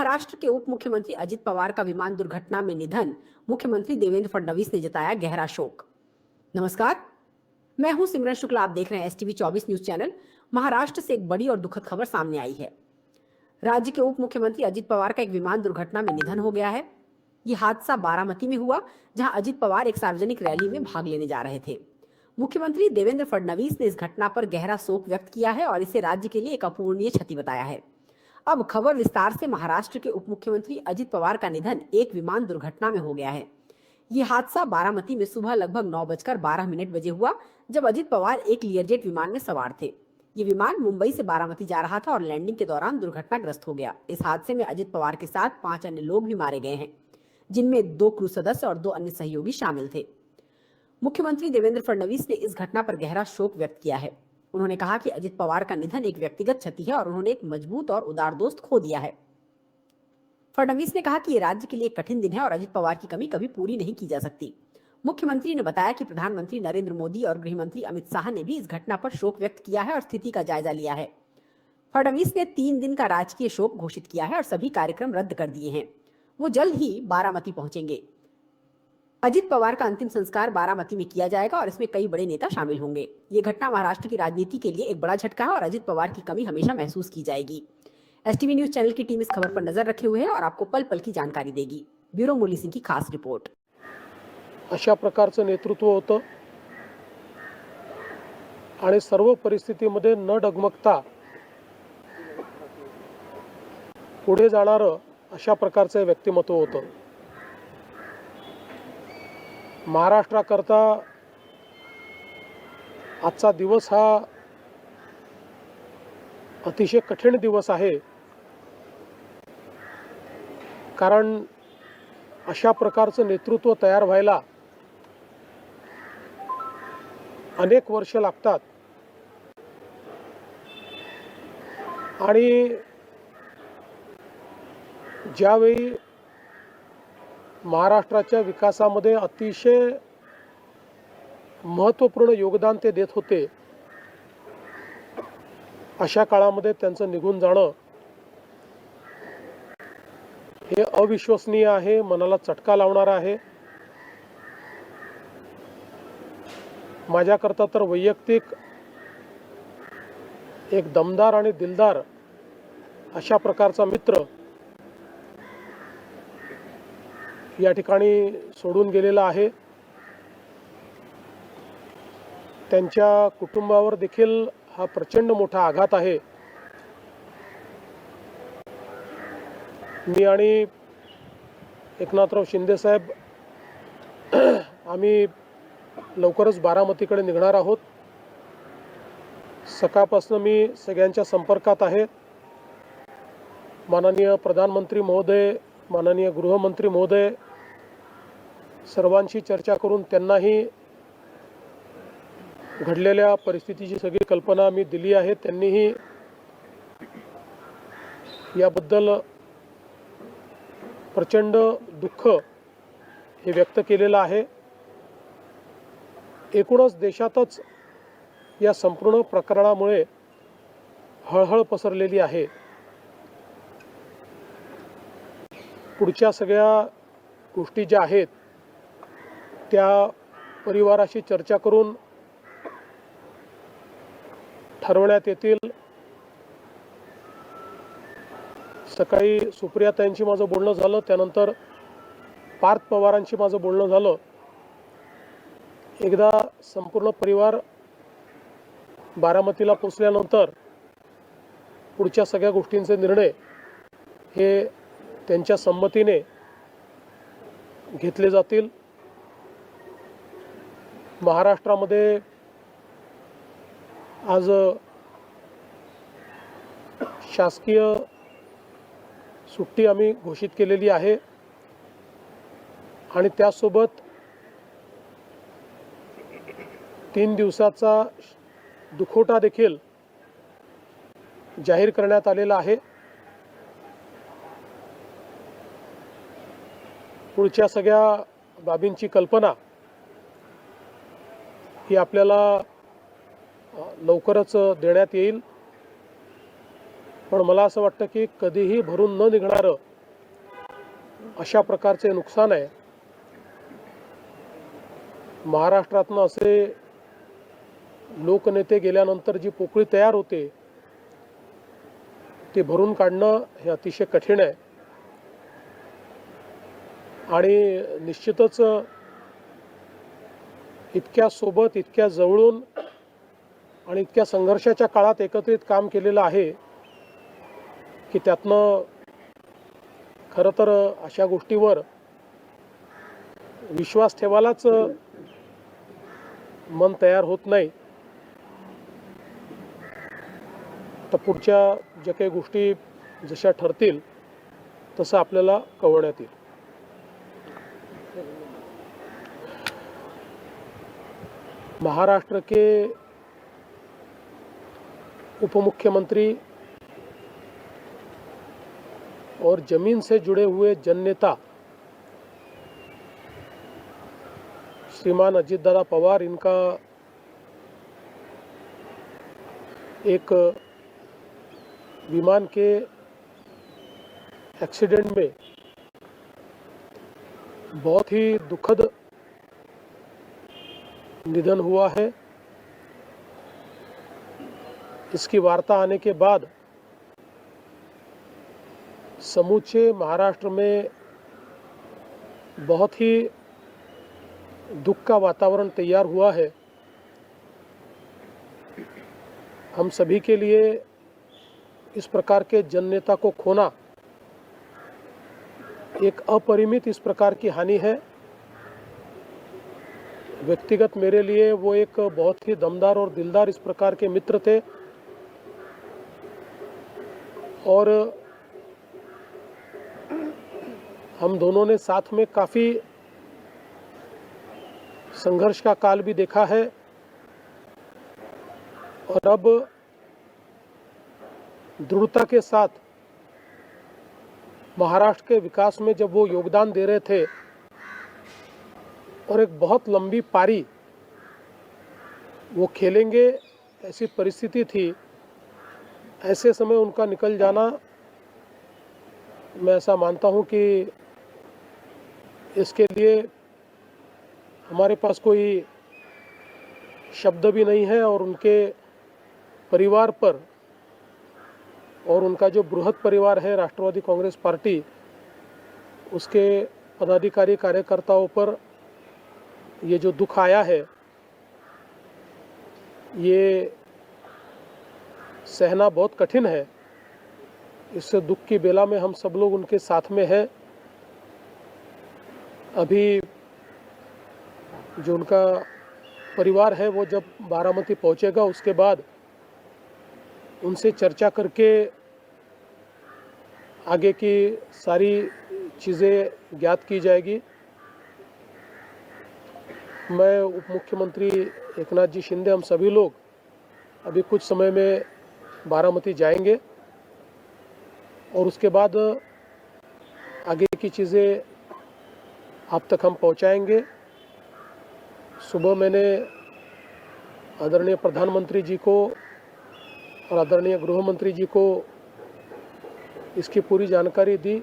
महाराष्ट्र के उप मुख्यमंत्री अजित पवार का विमान दुर्घटना में निधन। मुख्यमंत्री देवेंद्र फडणवीस ने जताया गहरा शोक। नमस्कार, मैं हूं सिमरन शुक्ला। आप देख रहे हैं एसटीवी 24 न्यूज चैनल। महाराष्ट्र से एक बड़ी और दुखद खबर सामने आई है। राज्य के उप मुख्यमंत्री अजित पवार का एक विमान दुर्घटना में निधन हो गया है। ये हादसा बारामती में हुआ, जहां अजित पवार एक सार्वजनिक रैली में भाग लेने जा रहे थे। मुख्यमंत्री देवेंद्र फडणवीस ने इस घटना पर गहरा शोक व्यक्त किया है और इसे राज्य के लिए एक अपूरणीय क्षति बताया है। अब खबर विस्तार से। महाराष्ट्र के उप मुख्यमंत्री अजित पवार का निधन एक विमान दुर्घटना में हो गया है। ये हादसा बारामती में सुबह लगभग 9:12 बजे हुआ, जब अजित पवार एक लियरजेट विमान में सवार थे। ये विमान मुंबई से बारामती जा रहा था और लैंडिंग के दौरान दुर्घटनाग्रस्त हो गया। इस हादसे में अजित पवार के साथ 5 अन्य लोग भी मारे गए हैं, जिनमें 2 क्रू सदस्य और 2 अन्य सहयोगी शामिल थे। मुख्यमंत्री देवेंद्र फडणवीस ने इस घटना पर गहरा शोक व्यक्त किया है। उन्होंने कहा कि अजित पवार का निधन एक व्यक्तिगत क्षति है और उन्होंने एक मजबूत और उदार दोस्त खो दिया है। फडणवीस ने कहा कि ये राज्य के लिए एक कठिन दिन है और अजित पवार की कमी कभी पूरी नहीं की जा सकती। मुख्यमंत्री ने बताया कि प्रधानमंत्री नरेंद्र मोदी और गृह मंत्री अमित शाह ने भी इस घटना पर शोक व्यक्त किया है और स्थिति का जायजा लिया है। फडणवीस ने 3 दिन का राजकीय शोक घोषित किया है और सभी कार्यक्रम रद्द कर दिए हैं। वो जल्द ही बारामती पहुंचेंगे। अजित पवार का अंतिम संस्कार बारामती में किया जाएगा और इसमें कई बड़े नेता शामिल होंगे। ये घटना महाराष्ट्र की राजनीति के लिए एक बड़ा झटका है और अजित पवार की कमी हमेशा महसूस की जाएगी। एसटीवी न्यूज चैनल की टीम इस खबर पर नजर रखे हुए है और आपको पल पल की जानकारी देगी। ब्यूरो मुरली सिंह की खास रिपोर्ट। अशा प्रकारचं नेतृत्व होतं आणि सर्व परिस्थितीमध्ये न डगमगता पुढे जाणारं अशा प्रकारचं व्यक्तिमत्व होतं। महाराष्ट्राकरता आजचा दिवस हा अतिशय कठीण दिवस आहे, कारण अशा प्रकारचं नेतृत्व तयार व्हायला अनेक वर्ष लागतात आणि ज्यावेळी महाराष्ट्राच्या विकासामध्ये अतिशय महत्त्वपूर्ण योगदान ते देत होते, अशा काळामध्ये त्यांचं निघून जाणं हे अविश्वसनीय आहे, मनाला चटका लावणारा आहे। माझ्याकरता तर वैयक्तिक एक दमदार आणि दिलदार अशा प्रकारचा मित्र या ठिकाणी सोडून गेलेला आहे। त्यांच्या कुटुंबावर देखील हा प्रचंड मोठा आघात आहे। मी आणि एकनाथराव शिंदे साहेब आम्ही लवकरच बारामतीकडे निघणार आहोत। सकाळपासून मी सगळ्यांच्या संपर्कात आहे। माननीय प्रधानमंत्री महोदय, माननीय गृहमंत्री महोदय सर्वांशी चर्चा करून त्यांनाही घडलेल्या परिस्थितीची सगळी कल्पना मी दिली आहे। त्यांनीही याबद्दल प्रचंड दुःख हे व्यक्त केलेलं आहे। एकूणच देशातच या संपूर्ण प्रकरणामुळे हळहळ पसरलेली आहे। पुढच्या सगळ्या गोष्टी ज्या आहेत त्या परिवाराशी चर्चा करून ठरवण्यात येतील। सकाळी सुप्रियाताईंशी माझं बोलणं झालं, त्यानंतर पार्थ पवारांशी माझं बोलणं झालं। एकदा संपूर्ण परिवार बारामतीला पोहोचल्यानंतर पुढच्या सगळ्या गोष्टींचे निर्णय हे त्यांच्या संमतीने घेतले जातील। महाराष्ट्रामध्ये आज शासकीय सुट्टी आम्ही घोषित केलेली आहे आणि त्यासोबत 3 दिवसाचा दुखवटा देखील जाहीर करण्यात आलेला आहे। पुढच्या सगळ्या बाबींची कल्पना ही आपल्याला लवकरच देण्यात येईल। पण मला असं वाटतं की कधीही भरून न निघणारं अशा प्रकारचे नुकसान आहे. महाराष्ट्रातनं असे लोकनेते गेल्यानंतर जी पोकळी तयार होते ते भरून काढणं हे अतिशय कठीण आहे. आणि निश्चितच इतक्या सोबत, इतक्या जवळून आणि इतक्या संघर्षाच्या काळात एकत्रित काम केलेलं आहे की त्यातनं खरं तर अशा गोष्टीवर विश्वास ठेवायलाच मन तयार होत नाही. तर पुढच्या ज्या काही गोष्टी जशा ठरतील तसं आपल्याला कळवण्यात येईल. महाराष्ट्र के उप मुख्यमंत्री और जमीन से जुड़े हुए जननेता श्रीमान अजितदादा पवार, इनका एक विमान के एक्सीडेंट में बहुत ही दुखद निधन हुआ है. इसकी वार्ता आने के बाद समूचे महाराष्ट्र में बहुत ही दुख का वातावरण तैयार हुआ है. हम सभी के लिए इस प्रकार के जननेता को खोना एक अपरिमित इस प्रकार की हानि है. व्यक्तिगत मेरे लिए वो एक बहुत ही दमदार और दिलदार इस प्रकार के मित्र थे और हम दोनों ने साथ में काफ़ी संघर्ष का काल भी देखा है. और अब दृढ़ता के साथ महाराष्ट्र के विकास में जब वो योगदान दे रहे थे और एक बहुत लंबी पारी वो खेलेंगे ऐसी परिस्थिति थी, ऐसे समय उनका निकल जाना, मैं ऐसा मानता हूं कि इसके लिए हमारे पास कोई शब्द भी नहीं है. और उनके परिवार पर और उनका जो बृहद परिवार है राष्ट्रवादी कांग्रेस पार्टी, उसके पदाधिकारी कार्यकर्ताओं पर ये जो दुख आया है ये सहना बहुत कठिन है. इस दुख की बेला में हम सब लोग उनके साथ में हैं. अभी जो उनका परिवार है वो जब बारामती पहुंचेगा उसके बाद उनसे चर्चा करके आगे की सारी चीज़ें ज्ञात की जाएगी. मैं उप मुख्यमंत्री एकनाथ जी शिंदे, हम सभी लोग अभी कुछ समय में बारामती जाएंगे और उसके बाद आगे की चीज़ें आप तक हम पहुंचाएंगे. सुबह मैंने आदरणीय प्रधानमंत्री जी को और आदरणीय गृह मंत्री जी को इसकी पूरी जानकारी दी